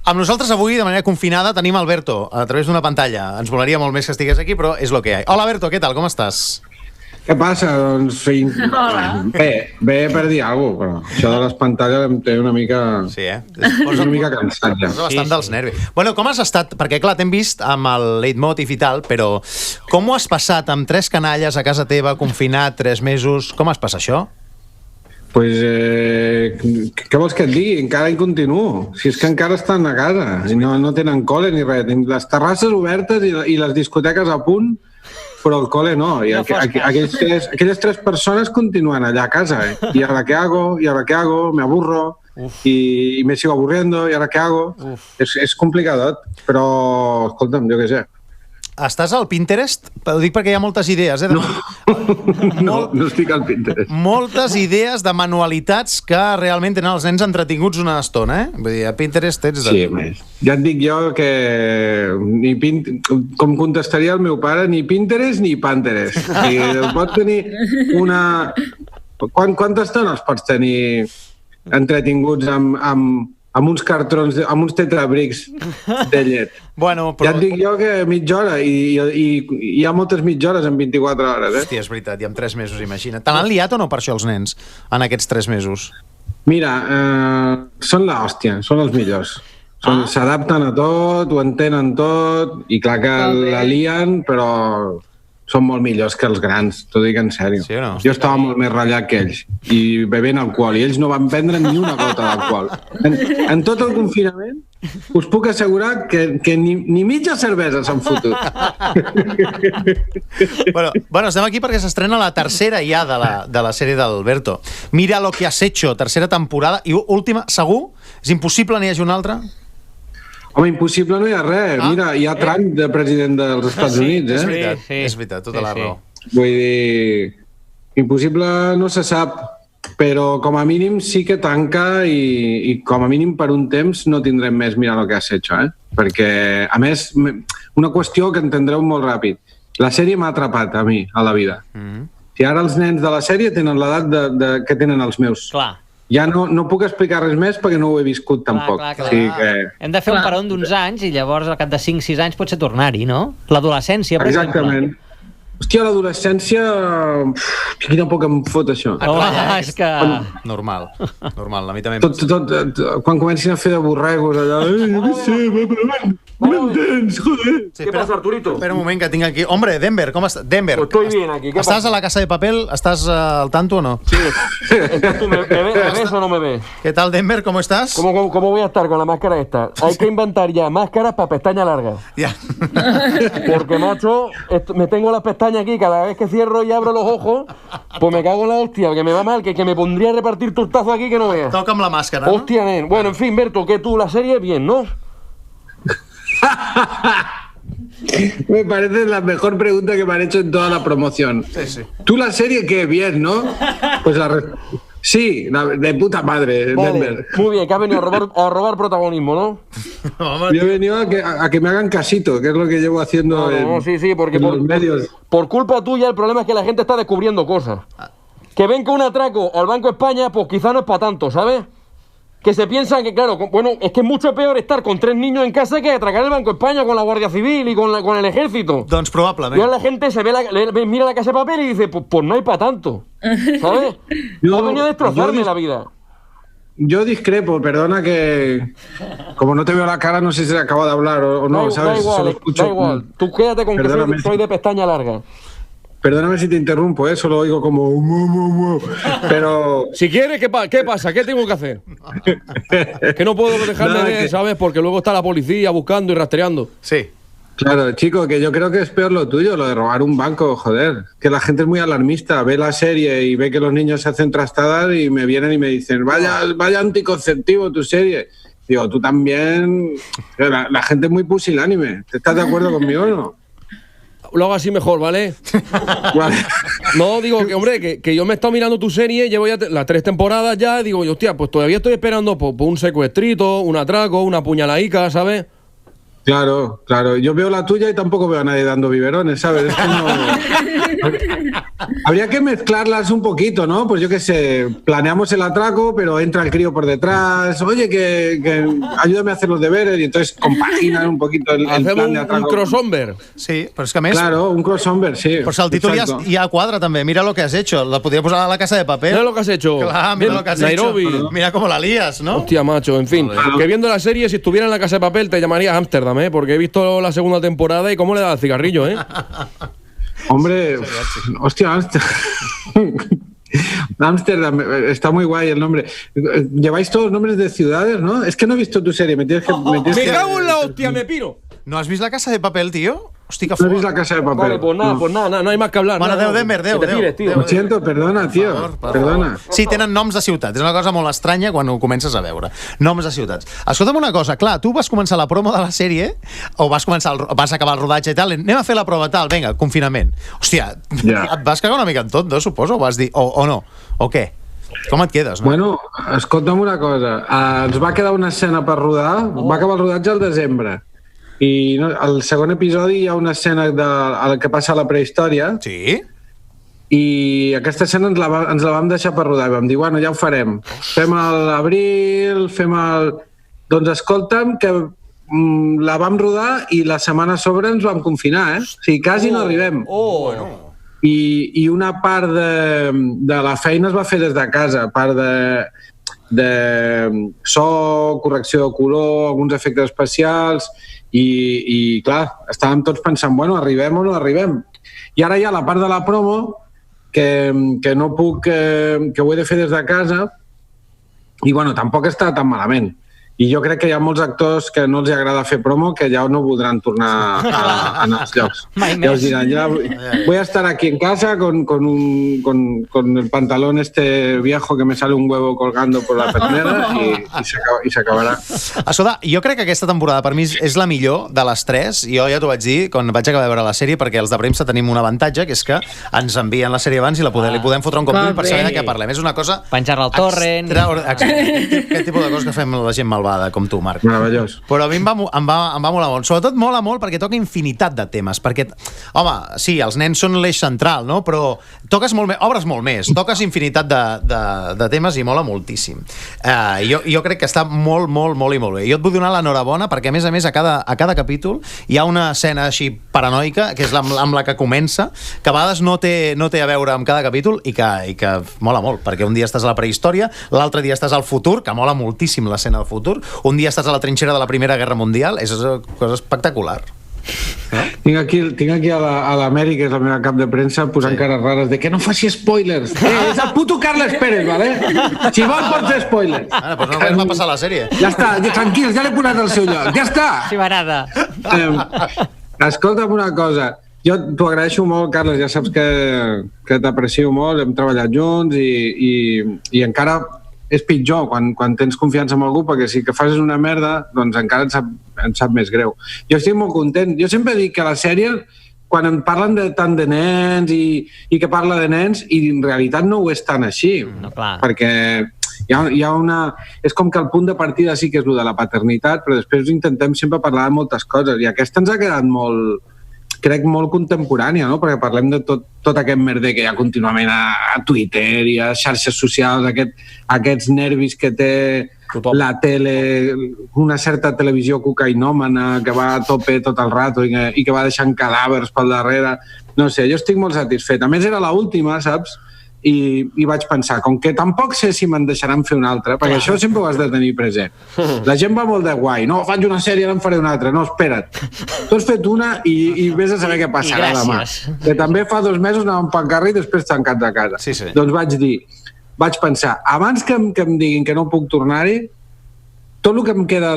Amb nosaltres avui, de manera confinada, tenim Alberto a través d'una pantalla. Ens volaria molt més que estigués aquí, però és lo que hi ha. Hola, Alberto, què tal? Com estàs? Què passa? Doncs bé per dir alguna cosa, però això de les pantalles em té una mica... Sí, una mica cansat ja. Posa bastant dels nervis. Bueno, com has estat? Perquè, clar, t'hem vist amb el leitmotiv i tal, però com ho has passat amb 3 canalles a casa teva, confinat, 3 mesos? Com has passat això? Pues, què vols que et digui? Encara hi continuo. Si és que encara estan a casa i no tenen col·le ni res. Les terrasses obertes i les discoteques a punt, però el cole no. I aquelles 3 persones continuen allà a casa. I ara què hago? Me aburro. Y me sigo aburriendo. ¿Y ahora qué hago? És complicadot. Però, escolta'm, jo què sé. Estàs al Pinterest? Ho dic perquè hi ha moltes idees, eh? No estic al Pinterest. Moltes idees de manualitats que realment tenen els nens entretinguts una estona, eh? Vull dir, a Pinterest ets de... Sí, ja et dic jo que com contestaria el meu pare, ni Pinterest ni Pinterest. Si pots tenir una... Quanta estona els pots tenir entretinguts amb uns cartrons, amb uns tetrabrics de llet? Bueno, però... Ja et dic jo que mitja hora, i hi ha moltes mitja hores en 24 hores, eh? Hòstia, és veritat, i en 3 mesos, imagina't. Te l'han liat o no per això els nens, en aquests 3 mesos? Mira, són l'hòstia, són els millors. S'adapten a tot, ho entenen tot, i clar que la lien, però són molt millors que els grans, t'ho dic en sèrio. Sí o no? Jo estava molt més ratllat que ells, i bevent alcohol, i ells no van prendre ni una gota d'alcohol. En tot el confinament us puc assegurar que ni mitja cervesa s'han fotut. Bueno, estem aquí perquè s'estrena la tercera ja de la sèrie d'Alberto. Mira lo que has hecho, tercera temporada, i última, segur? És impossible n'hi hagi una altra? Home, impossible no hi ha res. Mira, hi ha Trump de president dels Estats Units, eh? És veritat, tota la raó. Vull dir, impossible no se sap, però com a mínim sí que tanca i com a mínim per un temps no tindrem més Mira lo que has hecho, eh? Perquè, a més, una qüestió que entendreu molt ràpid. La sèrie m'ha atrapat a mi, a la vida. Si ara els nens de la sèrie tenen l'edat que tenen els meus. Clar. Ja no puc explicar res més perquè no ho he viscut tampoc. Clar. Sí que... Hem de fer un peron d'uns anys i llavors al cap de 5-6 anys potser tornar-hi, no? L'adolescència, per exemple. Exactament. Hòstia, l'adolescència... Quina poc em fot, això. És que... Normal, a mi també. Quan comencin a fer de borregos allà... No sé, no m'entens, joder. ¿Qué pasa, Arturito? Espera un moment que tinc aquí... Hombre, Denver, ¿cómo estás? Denver. Pues estoy bien aquí. ¿Estás a la Casa de Papel? ¿Estás al tanto o no? Sí. ¿Tú me ves o no me ves? ¿Qué tal, Denver? ¿Cómo estás? ¿Cómo voy a estar con la máscara esta? Hay que inventar ya máscaras para pestaña larga. Ya. Porque, macho, me tengo las pestañas aquí, cada vez que cierro y abro los ojos, pues me cago en la hostia, que me va mal, que me pondría a repartir tortazo aquí que no veas. Toca amb la màscara, no? Hostia, nen. Bueno, en fin, Berto, que tú la serie bien, ¿no? Me parece la mejor pregunta que me han hecho en toda la promoción. Sí. ¿Tú la serie qué? Bien, ¿no? Pues sí, de puta madre, Vale. Denver. Muy bien, que has venido a robar protagonismo, ¿no? Yo he venido a que me hagan casito, que es lo que llevo haciendo Sí, porque en los medios. Por culpa tuya el problema es que la gente está descubriendo cosas. Que ven que un atraco al Banco España, pues quizá no es para tanto, ¿sabes? Que se piensan que, claro, bueno, es que es mucho peor estar con 3 niños en casa que atracar el Banco España con la Guardia Civil y con el ejército. Doncs probablement. Y ahora la gente mira la Casa de Papel y dice, pues no hay para tanto, ¿sabes? Ha venido a destrozarme la vida. Yo discrepo, perdona que... Como no te veo la cara, no sé si acabo de hablar o no, ¿sabes? Da igual. Tú quédate con que soy de pestaña larga. Perdóname si te interrumpo, solo oigo como... Pero... Si quieres, ¿qué pasa? ¿Qué tengo que hacer? Que no puedo dejar de ver, ¿sabes? Porque luego está la policía buscando y rastreando. Sí. Claro, chico, que yo creo que es peor lo tuyo, lo de robar un banco, joder. Que la gente es muy alarmista, ve la serie y ve que los niños se hacen trastadas y me vienen y me dicen, vaya anticonceptivo tu serie. Digo, tú también... La gente es muy pusilánime. ¿Estás de acuerdo conmigo o no? Lo hago así mejor, ¿vale? Vale. No, digo que, hombre, que yo me he estado mirando tu serie, llevo ya las 3 temporadas ya, digo, hostia, pues todavía estoy esperando por un secuestrito, un atraco, una puñaladica, ¿sabes? Claro. Yo veo la tuya y tampoco veo a nadie dando biberones, ¿sabes? Es como... Habría que mezclarlas un poquito, ¿no? Pues yo qué sé, planeamos el atraco, pero entra el crío por detrás, oye, que ayúdame a hacer los deberes, y entonces compaginan un poquito el plan de Hacemos atraco. un crossover. Sí, però és que a més... Claro, un crossover, sí. Però si el títol Exacto. ja quadra també. Mira lo que has hecho. La podria posar a La Casa de Papel. Mira lo que has hecho. Claro, mira lo que has Nairobi. hecho. Mira cómo la lías, ¿no? Hostia, macho, en fin. Que viendo la serie, si estuviera en La Casa de Papel, te llamaría Ámsterdam, ¿eh? Porque he visto la segunda temporada y cómo le da el cigarrillo, ¿eh? Hombre, hostia, Ámsterdam, está muy guay el nombre. Lleváis todos nombres de ciudades, ¿no? Es que no he visto tu serie, me tienes que... ¡Me cago en la hostia, me piro! ¿No has visto La Casa de Papel, tío? Hosti, que No he fort. visto La Casa de Papel. Vale, pues nada, no hay más que hablar. Bueno, nada, Déu, Denver, Déu. Que te tires, tío. Lo siento, perdona, tío. Perdona. Sí, tenen noms de ciutats. És una cosa molt estranya quan ho comences a veure. Noms de ciutats. Escolta'm una cosa, clar, tu vas començar la promo de la sèrie, o vas acabar el rodatge i tal, anem a fer la prova tal, vinga, confinament. Hòstia, Ja. et vas cagar una mica en tot, no, suposo? O vas dir, o no? O què? Com et quedes, no? Bueno, escolta'm una cosa. Ens va quedar una escena per rodar. Va acabar el rodatge al desembre. I al segon episodi hi ha una escena el que passa a la prehistòria, Sí? i aquesta escena ens la vam deixar per rodar. Vam dir, bueno, ja ho farem. Fem a l'abril, Doncs escolta'm, que la vam rodar i la setmana a sobre ens vam confinar, eh? O sigui, quasi no arribem. I una part de la feina es va fer des de casa, part de so, correcció de color, alguns efectes especials, i clar, estàvem tots pensant, bueno, arribem o no arribem. I ara hi ha la part de la promo que no puc, que ho he de fer des de casa, i bueno, tampoc està tan malament. I jo crec que hi ha molts actors que no els agrada fer promo que ja no voldran tornar a els llocs. Mai Ja us més. diran, ja voy a estar aquí en casa con el pantalón este viejo que me sale un huevo colgando por la pernera y se acabarà. Escolta, jo crec que aquesta temporada per mi és la millor de les tres. Jo ja t'ho vaig dir quan vaig acabar de veure la sèrie, perquè els de premsa tenim un avantatge, que és que ens envien la sèrie abans i li podem fotre un cop d'ull per saber de què parlem. És una cosa... Penjar-la al torrent. Aquest tipus de coses que fem la gent malvada, com tu, Marc. Meravellós. Però a mi em va molar molt. Sobretot mola molt perquè toca infinitat de temes. Perquè, home, sí, els nens són l'eix central, no? Però toques molt més, obres molt més, toques infinitat de temes i mola moltíssim. Jo crec que està molt, molt, molt i molt bé. Jo et vull donar l'enhorabona perquè, a més, a cada capítol hi ha una escena així paranoica, que és amb la que comença, que a vegades no té a veure amb cada capítol i que mola molt, perquè un dia estàs a la prehistòria, l'altre dia estàs al futur, que mola moltíssim l'escena del futur, un dia estàs a la trinxera de la Primera Guerra Mundial, és una cosa espectacular. Tinc aquí a l'Amèrica, que és la meva cap de premsa, posant cares rares de que no faci spoilers. És el puto Carles Pérez, ¿vale? Si vol pot fer spoilers. Ara, doncs no va passar la sèrie. Ja està, tranquils, ja l'he posat al seu lloc. Ja està! Sí, m'agrada. Escolta'm una cosa. Jo t'ho agraeixo molt, Carles, ja saps que t'aprecio molt, hem treballat junts i encara és pitjor quan tens confiança en algú, perquè si que fas una merda, doncs encara em sap més greu. Jo estic molt content. Jo sempre dic que la sèrie, quan em parlen tant de nens i que parla de nens, i en realitat no ho és tan així. No, clar. Perquè hi ha una... És com que el punt de partida sí que és el de la paternitat, però després intentem sempre parlar de moltes coses, i aquesta ens ha quedat molt... crec molt contemporània, no? Perquè parlem de tot aquest merder que hi ha contínuament a Twitter i a xarxes socials, aquests nervis que té la tele, una certa televisió cocainòmana que va a tope tot el rato i que va deixant cadàvers pel darrere. No sé, jo estic molt satisfet. A més, era l'última, saps? I vaig pensar, com que tampoc sé si me'n deixaran fer una altra, perquè això sempre ho has de tenir present. La gent va molt de guai, no, faig una sèrie, ara en faré una altra. No, espera't. Tu has fet una i vés a saber què passarà demà. Que també fa 2 mesos anàvem pel carrer i després tancats a casa. Sí, sí. Doncs vaig pensar, abans que em diguin que no puc tornar-hi, tot el que em queda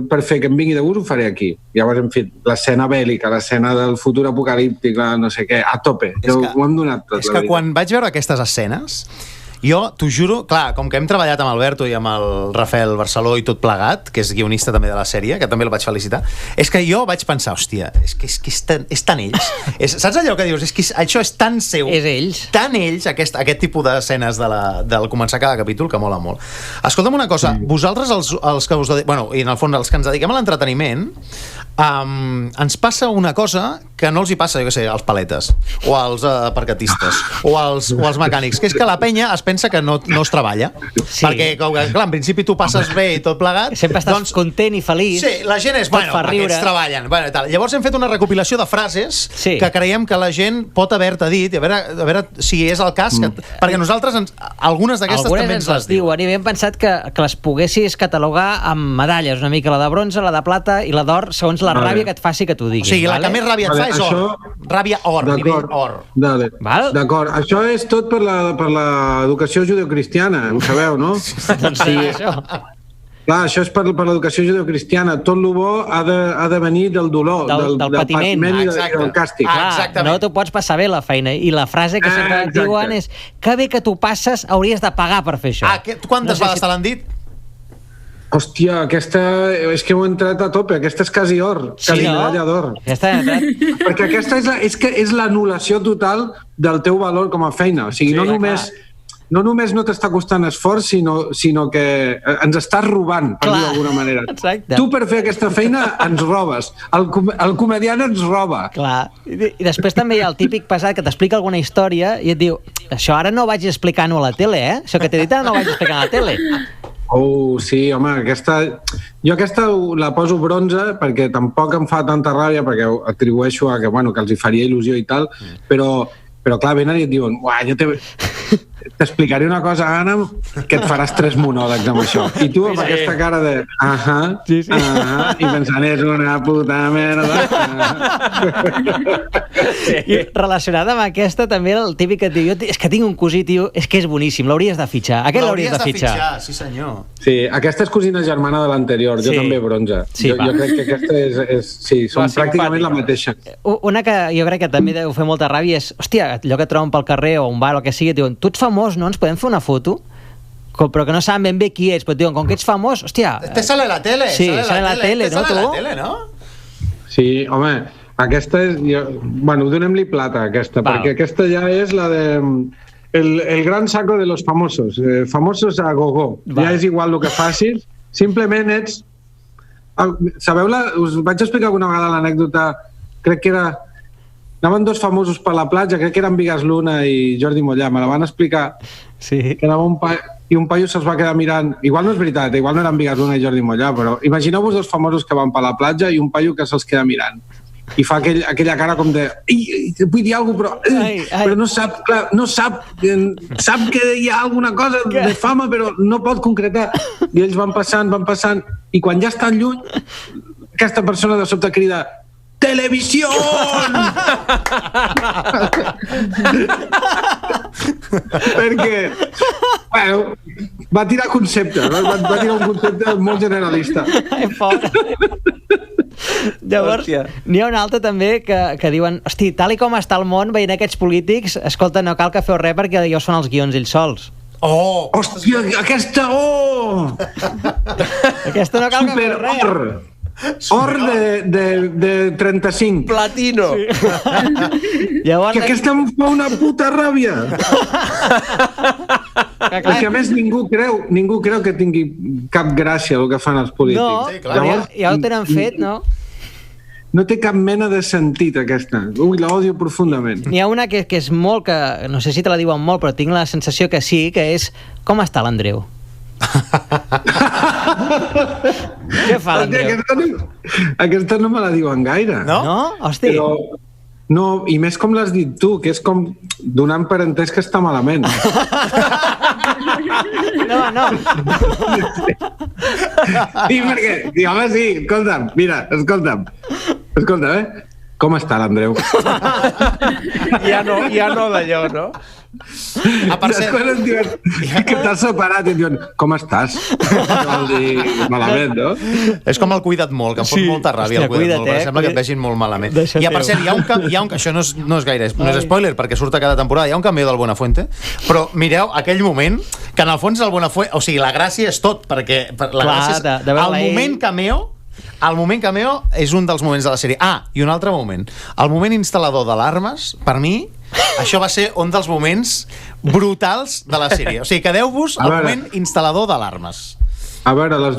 per fer que em vingui de gust ho faré aquí. Llavors hem fet l'escena bèl·lica, l'escena del futur apocalíptic, no sé què, a tope. Ho hem donat tot. És que quan vaig veure aquestes escenes, jo t'ho juro, clar, com que hem treballat amb Alberto i amb el Rafael Barceló i tot plegat, que és guionista també de la sèrie, que també el vaig felicitar, és que jo vaig pensar, hòstia, és que és tan ells. Saps allò que dius? És que això és tan seu. És ells. Tan ells, aquest tipus d'escenes del començar cada capítol, que mola molt. Escolta'm una cosa, vosaltres, els que us dediqueu, bueno, i en el fons els que ens dediquem a l'entreteniment, ens passa una cosa que no els hi passa, jo què sé, als paletes o als percatistes o als mecànics, que és que la penya es pensa que no es treballa, perquè clar, en principi tu passes bé i tot plegat, sempre estàs content i feliç. Sí, la gent és, aquests treballen, i tal. Llavors hem fet una recopilació de frases que creiem que la gent pot haver-te dit, a veure si és el cas, perquè nosaltres algunes d'aquestes també ens les diuen. I hem pensat que les poguessis catalogar amb medalles, una mica la de bronze, la de plata i la d'or, segons la ràbia que et faci que t'ho diguin. O sigui, la que més ràbia et fa és or. Ràbia or, nivell or. D'acord. Això és tot per l'educació judeocristiana, ho sabeu, no? Doncs sí, això. Clar, això és per l'educació judeocristiana. Tot el bo ha de venir del dolor, del patiment i del càstig. No t'ho pots passar bé la feina. I la frase que sempre et diuen és que bé que t'ho passes, hauries de pagar per fer això. Quantes vegades te l'han dit? Hòstia, aquesta... És que heu entrat a tope. Aquesta és quasi or. Quasi medalla d'or. Perquè aquesta és l'anul·lació total del teu valor com a feina. O sigui, no només no t'està costant esforç, sinó que ens estàs robant, per dir d'alguna manera. Exacte. Tu per fer aquesta feina ens robes. El comediant ens roba. Clar. I després també hi ha el típic pesat que t'explica alguna història i et diu, això ara no ho vaig explicant-ho a la tele, eh? Això que t'he dit ara no ho vaig explicar a la tele. Sí, home, jo aquesta la poso bronze perquè tampoc em fa tanta ràbia, perquè ho atribueixo a que els hi faria il·lusió i tal, però clar, venen i et diuen, jo t'explicaré una cosa, Anna, que et faràs 3 monòlegs amb això. I tu amb aquesta cara de i pensant, és una puta merda. I relacionada amb aquesta, també el típic que et diu, és que tinc un cosí, tio, és que és boníssim, l'hauries de fitxar. Aquest l'hauries de fitxar. Sí, senyor. Sí, aquesta és cosina germana de l'anterior, jo també bronze. Jo crec que aquesta són pràcticament la mateixa. Una que jo crec que també deu fer molta ràbia és, hòstia, allò que et troben pel carrer o un bar o el que sigui, et diuen, tu ets famós, no? Ens podem fer una foto? Però que no saben ben bé qui ets, però et diuen, com que ets famós, hòstia... Te sale a la tele. Sí, sale a la tele, no, tu? Sale a la tele, no? Sí, home, aquesta és... Bueno, donem-li plata, aquesta, perquè aquesta ja és la de... El gran saco de los famosos. Famosos a gogo. Ja és igual el que facis, simplement ets... Sabeu, us vaig explicar alguna vegada l'anècdota, crec que era... Anaven 2 famosos per la platja, crec que eren Bigas Luna i Jordi Mollà, me la van explicar, que anava un paio se'ls va quedar mirant, igual no és veritat, igual no eren Bigas Luna i Jordi Mollà, però imagineu-vos 2 famosos que van per la platja i un paio que se'ls queda mirant. I fa aquella cara com de... vull dir alguna cosa, però no sap, clar, sap que hi ha alguna cosa de fama, però no pot concretar. I ells van passant, i quan ja estan lluny, aquesta persona de sobte crida ¡Televisión! Perquè, va tirar concepte, va tirar un concepte molt generalista. Llavors, n'hi ha una altra també que diuen, hosti, tal i com està el món, veient aquests polítics, escolta, no cal que feu res perquè ja us fan els guions ells sols. Hòstia, aquesta, aquesta no cal que feu res. Or de 35. Platino. Llavors, que aquesta em fa una puta ràbia. Perquè a més ningú creu que tingui cap gràcia el que fan els polítics. No, sí, clar. Llavors, ja ho tenen fet, no? No té cap mena de sentit, aquesta. L'odio profundament. N'hi ha una que és molt, que no sé si te la diuen molt, però tinc la sensació que sí, que és com està l'Andreu? Què fa l'Andreu? Aquesta no me la diuen gaire. No? Hosti. Però, no, i més com l'has dit tu, que és com donant per entès que està malament. No. Sí, perquè... home, sí, escolta'm, mira, escolta'm, com està l'Andreu? Ja no d'allò, no? Després et diuen que t'has separat i et diuen, com estàs? Vol dir malament, no? És com el cuida't molt, que em fot molta ràbia. El cuida't molt, sembla que et vegin molt malament. I per cert, hi ha un això no és gaire, no és spoiler, perquè surt a cada temporada, hi ha un cameo del Buenafuente, però mireu aquell moment, que en el fons el Buenafuente, o sigui, la gràcia és tot, perquè la gràcia és el moment cameo. El moment cameo és un dels moments de la sèrie. I un altre moment. El moment instal·lador d'alarmes, per mi, això va ser un dels moments brutals de la sèrie. O sigui, quedeu-vos el moment instal·lador d'alarmes. A veure, les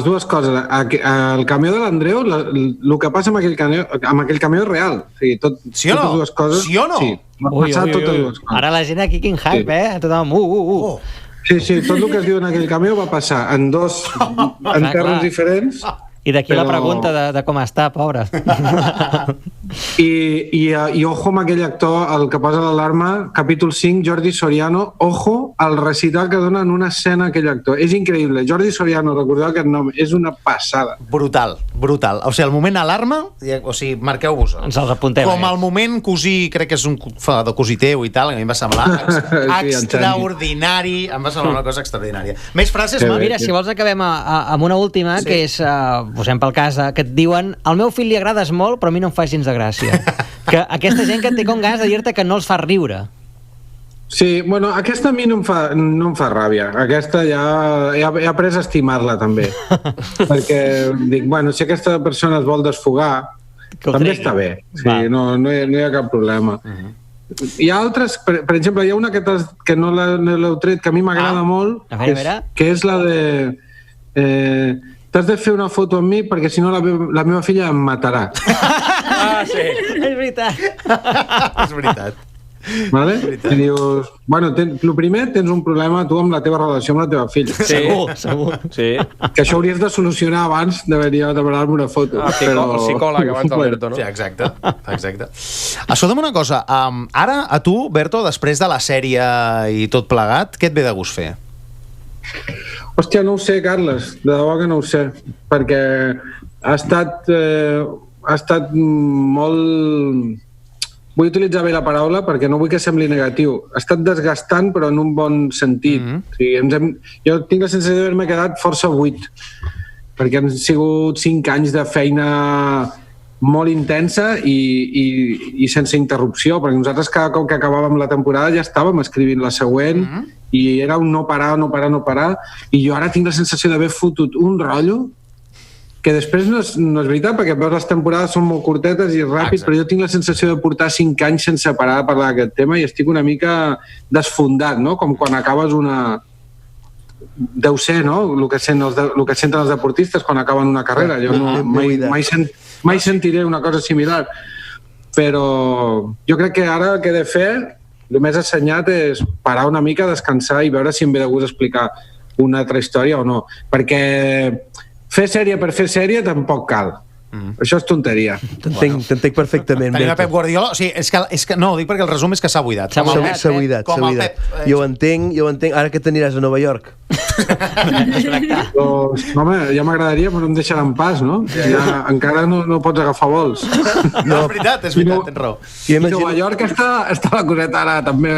dues coses. El cameo de l'Andreu, el que passa amb aquell cameo és real. O sigui, sí o no? Totes dues coses, sí o no? Sí, passat totes dues coses. Ara la gent aquí, quin hype, Tothom, Sí, tot el que es diu en aquell cameo va passar en dos enterros diferents. I d'aquí la pregunta de com està, pobre. I ojo amb aquell actor, el que posa l'alarma, capítol 5, Jordi Soriano, ojo al recital que dona en una escena aquell actor. És increïble. Jordi Soriano, recordeu aquest nom, és una passada. Brutal. O sigui, el moment alarma, o sigui, marqueu-vos. Ens els apuntem. Com el moment cosí, crec que és un de cosí teu i tal, a mi em va semblar extraordinari. Em va semblar una cosa extraordinària. Més frases, Marc? Mira, si vols acabem amb una última, que és... posem pel cas, que et diuen al meu fill li agrades molt, però a mi no em fa gens de gràcia. Que aquesta gent que té com ganes de dir-te que no els fa riure. Sí, bueno, aquesta a mi no em fa ràbia. Aquesta ja he après a estimar-la, també. Perquè dic, bueno, si aquesta persona es vol desfogar, també està bé. Sí, no hi ha cap problema. Hi ha altres, per exemple, hi ha una que no l'heu tret, que a mi m'agrada molt, que és la de... t'has de fer una foto amb mi perquè si no la meva filla em matarà. Sí. És veritat. És veritat. Vale? I dius, bueno, el primer, tens un problema tu amb la teva relació amb la teva filla. Segur. Sí. Que això hauries de solucionar abans de venir a demanar-me una foto. El psicòleg abans del Berto, no? Sí, exacte. Escolta'm una cosa, ara a tu, Berto, després de la sèrie i tot plegat, què et ve de gust fer? Hòstia, no ho sé, Carles, de debò que no ho sé, perquè ha estat molt... Vull utilitzar bé la paraula perquè no vull que sembli negatiu. Ha estat desgastant, però en un bon sentit. O sigui, jo tinc la sensació d'haver-me quedat força buit, perquè han sigut 5 anys de feina molt intensa i sense interrupció, perquè nosaltres cada cop que acabàvem la temporada ja estàvem escrivint la següent i era un no parar, i jo ara tinc la sensació d'haver fotut un rotllo que després no és veritat, perquè veus les temporades són molt curtetes i ràpid, però jo tinc la sensació de portar 5 anys sense parar de parlar d'aquest tema i estic una mica desfondat, no? Com quan acabes una... Deu ser, no? El que senten els deportistes quan acaben una carrera. Jo mai sentiré una cosa similar. Però jo crec que ara el que he de fer, el més assenyat és parar una mica, descansar i veure si em ve de gust explicar una altra història o no. Perquè fer sèrie per fer sèrie tampoc cal. Això és tonteria. T'entenc perfectament. Tenim a Pep Guardiola, o sigui, és que no, ho dic perquè el resum és que s'ha buidat. S'ha buidat. Jo ho entenc. Ara que t'aniràs a Nova York. Home, ja m'agradaria, però em deixaran pas, no? Ja, encara no pots agafar vols. No, és veritat, tens raó. I Nova York està la coseta ara també...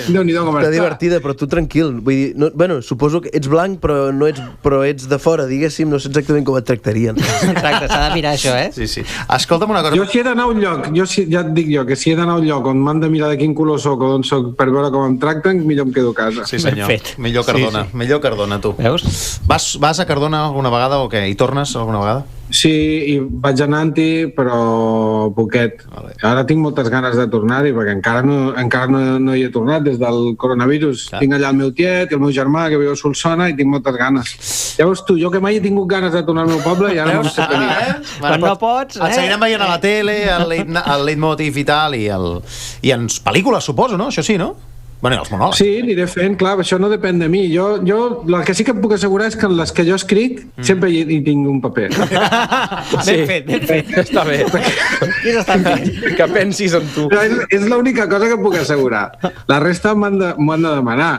Déu-n'hi-do com està. Està divertida, però tu tranquil. Vull dir, bueno, suposo que ets blanc, però ets de fora, diguéssim, no sé exactament com et tractarien. Exacte, s'ha de mirar això, Sí. Escolta'm una cosa. Jo si he d'anar a un lloc, ja et dic jo, que si he d'anar a un lloc on m'han de mirar de quin color soc o d'on soc per veure com em tracten, millor em quedo a casa. Sí, senyor. Millor Cardona. Millor Cardona, tu. Veus? Vas a Cardona alguna vegada o què? Hi tornes alguna vegada? Sí, i vaig anant-hi, però poquet. Vale. Ara tinc moltes ganes de tornar-hi, perquè encara no hi he tornat des del coronavirus. Clar. Tinc allà el meu tiet i el meu germà, que viu a Solsona, i tinc moltes ganes. Ja veus tu, jo que mai he tingut ganes de tornar al meu poble i ara no sé què dir. Quan no pots... Et seguirem veient a la tele, el leitmotiv i tal, i en pel·lícules, suposo, no? Això sí, no? Bueno, i els monòlegs. Sí, aniré fent, clar, això no depèn de mi. Jo el que sí que et puc assegurar és que en les que jo escric sempre hi tinc un paper. Ben fet. Està bé. Quins estan fent? Que pensis en tu. Però és l'única cosa que puc assegurar. La resta m'ho han de demanar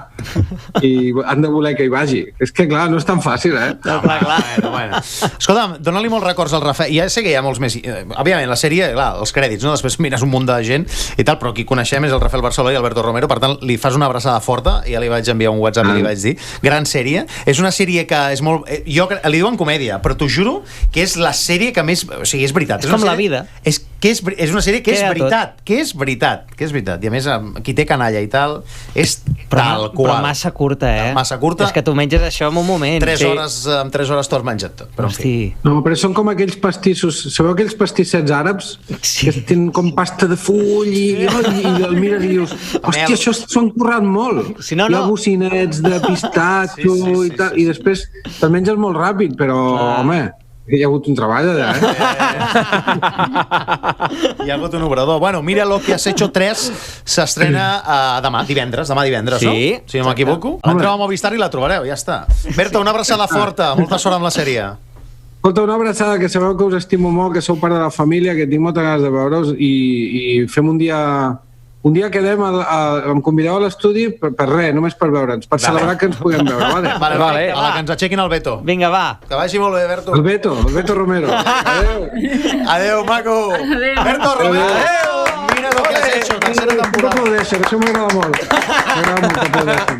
i han de voler que hi vagi. És que, clar, no és tan fàcil, No, clar. Bueno. Escolta'm, dona-li molts records al Rafael. Ja sé que hi ha molts més... Òbviament, la sèrie, clar, els crèdits, no? Després mires un munt de gent i tal, però qui coneixem és el Rafael Barceló i Alberto Romero, per tant, li fas una abraçada forta, ja li vaig enviar un WhatsApp i li vaig dir. Gran sèrie. És una sèrie que és molt... Jo li diuen comèdia, però t'ho juro que és la sèrie que més... O sigui, és veritat. És com la vida. És que és una sèrie que és Queda veritat, que és veritat, que és veritat. I a més, qui té canalla i tal, és tal qual. Però massa curta, Massa curta. És que tu menges això en un moment. 3 hores, en 3 hores t'ho has menjat tot. Però en fi. Hosti. No, però són com aquells pastissos, sabeu aquells pastissets àrabs? Sí. Que tenen com pasta de full i el mires i dius, hòstia, això s'ho han currat molt. Si no, Hi ha no. bocinets de pistatxo i tal, i després te'l menges molt ràpid, però, home, hi ha hagut un treball allà, Hi ha hagut un obrador. Bueno, Mira lo que has hecho 3 s'estrena demà divendres, Sí, no? Si no m'equivoco. Entreu a Movistar i la trobareu, ja està. Berta, una abraçada forta, molta sort amb la sèrie. Escolta, una abraçada, que sabeu que us estimo molt, que sou part de la família, que tinc moltes ganes de veure-us i fem un dia... Un dia quedem, em convideu a l'estudi per res, només per veure'ns, per celebrar que ens puguem veure, vale? Vale, a la que ens aixequin el Beto. Vinga, va. Que vagi molt bé, Berto. El Beto Romero. Adéu. Adéu, maco. Berto Romero. Adéu. Mira lo que has hecho, tercera No temporada. aplaudeixen, això m'agrada molt. M'agrada molt que aplaudeixen.